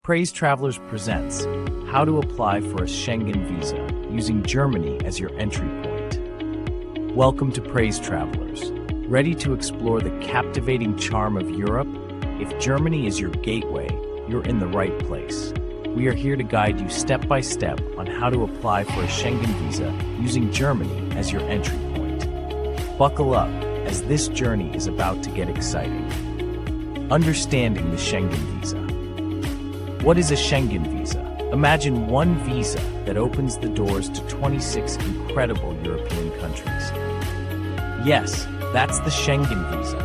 PraiseTravellers presents how to apply for a Schengen Visa using Germany as your entry point. Welcome to PraiseTravellers. Ready to explore the captivating charm of Europe? If Germany is your gateway, you're in the right place. We are here to guide you step by step on how to apply for a Schengen Visa using Germany as your entry point. Buckle up, as this journey is about to get exciting. Understanding the Schengen Visa. What is a Schengen Visa? Imagine one visa that opens the doors to 26 incredible European countries. Yes, that's the Schengen Visa.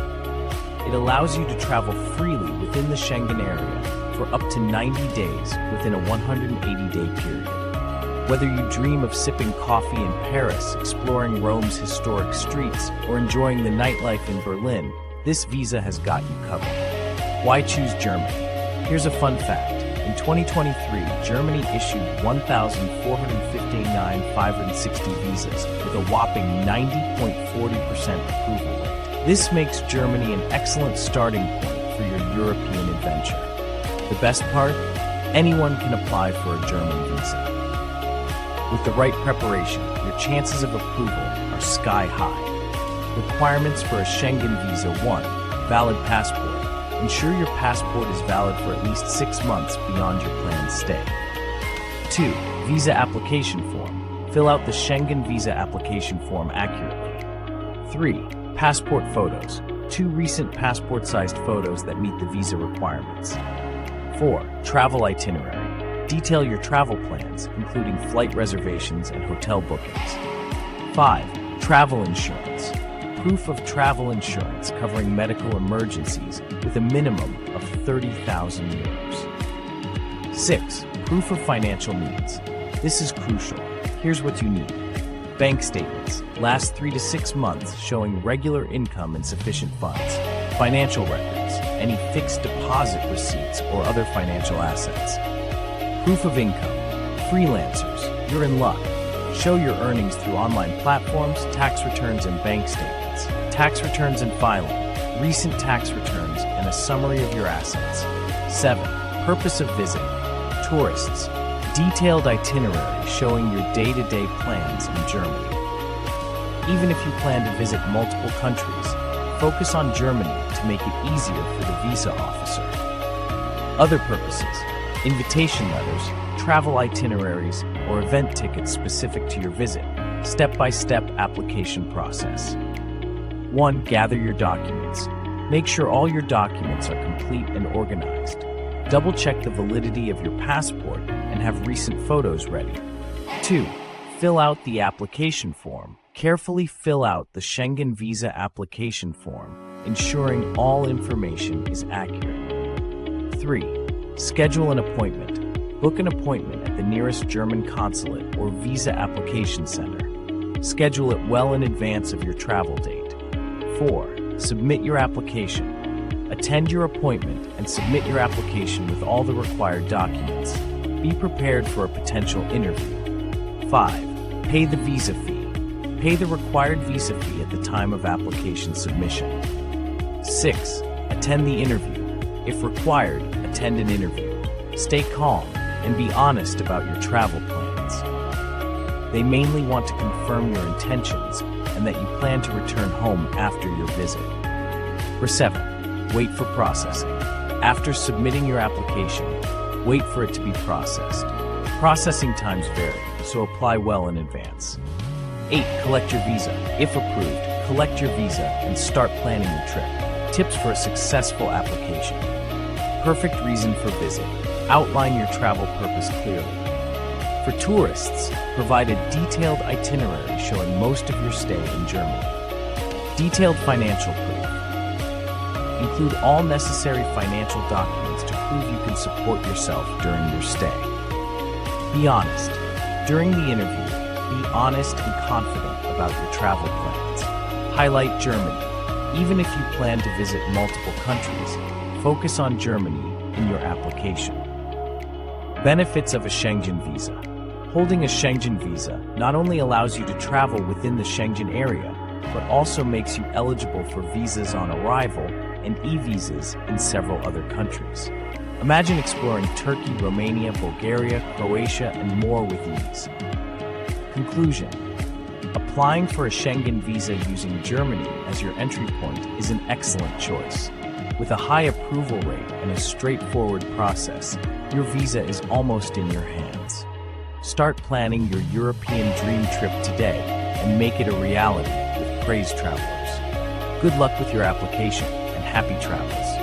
It allows you to travel freely within the Schengen area for up to 90 days within a 180-day period. Whether you dream of sipping coffee in Paris, exploring Rome's historic streets, or enjoying the nightlife in Berlin, this visa has got you covered. Why choose Germany? Here's a fun fact. In 2023, Germany issued 1,459,560 visas with a whopping 90.40% approval rate. This makes Germany an excellent starting point for your European adventure. The best part? Anyone can apply for a German visa. With the right preparation, your chances of approval are sky high. Requirements for a Schengen Visa: 1. Valid passport. Ensure your passport is valid for at least 6 months beyond your planned stay. 2. Visa application form. Fill out the Schengen Visa application form accurately. 3. Passport photos. 2 recent passport-sized photos that meet the visa requirements. 4. Travel itinerary. Detail your travel plans, including flight reservations and hotel bookings. 5. Travel insurance. Proof of travel insurance covering medical emergencies with a minimum of 30,000 euros. 6. Proof of financial needs. This is crucial. Here's what you need. Bank statements. Last 3 to 6 months showing regular income and sufficient funds. Financial records. Any fixed deposit receipts or other financial assets. Proof of income. Freelancers. You're in luck. Show your earnings through online platforms, tax returns, and bank statements. Tax returns and filing, recent tax returns, and a summary of your assets. 7. Purpose of visit. Tourists. Detailed itinerary showing your day-to-day plans in Germany. Even if you plan to visit multiple countries, focus on Germany to make it easier for the visa officer. Other purposes. Invitation letters, travel itineraries, or event tickets specific to your visit. Step-by-step application process. 1. Gather your documents. Make sure all your documents are complete and organized. Double-check the validity of your passport and have recent photos ready. 2. Fill out the application form. Carefully fill out the Schengen Visa application form, ensuring all information is accurate. 3. Schedule an appointment. Book an appointment at the nearest German consulate or visa application center. Schedule it well in advance of your travel date. 4. Submit your application. Attend your appointment and submit your application with all the required documents. Be prepared for a potential interview. 5. Pay the visa fee. Pay the required visa fee at the time of application submission. 6. Attend the interview. If required, attend an interview. Stay calm and be honest about your travel plans. They mainly want to confirm your intentions and that you plan to return home after your visit. 7. Wait for processing. After submitting your application, wait for it to be processed. Processing times vary, so apply well in advance. 8. Collect your visa. If approved, collect your visa and start planning your trip. Tips for a successful application. Perfect reason for visit. Outline your travel purpose clearly. For tourists, provide a detailed itinerary showing most of your stay in Germany. Detailed financial proof. Include all necessary financial documents to prove you can support yourself during your stay. Be honest. During the interview, be honest and confident about your travel plans. Highlight Germany. Even if you plan to visit multiple countries, focus on Germany in your application. Benefits of a Schengen Visa. Holding a Schengen Visa not only allows you to travel within the Schengen area, but also makes you eligible for visas on arrival and eVisas in several other countries. Imagine exploring Turkey, Romania, Bulgaria, Croatia, and more with ease. Conclusion: applying for a Schengen visa using Germany as your entry point is an excellent choice. With a high approval rate and a straightforward process, your visa is almost in your hands. Start planning your European dream trip today and make it a reality with PraiseTravellers. Good luck with your application and happy travels.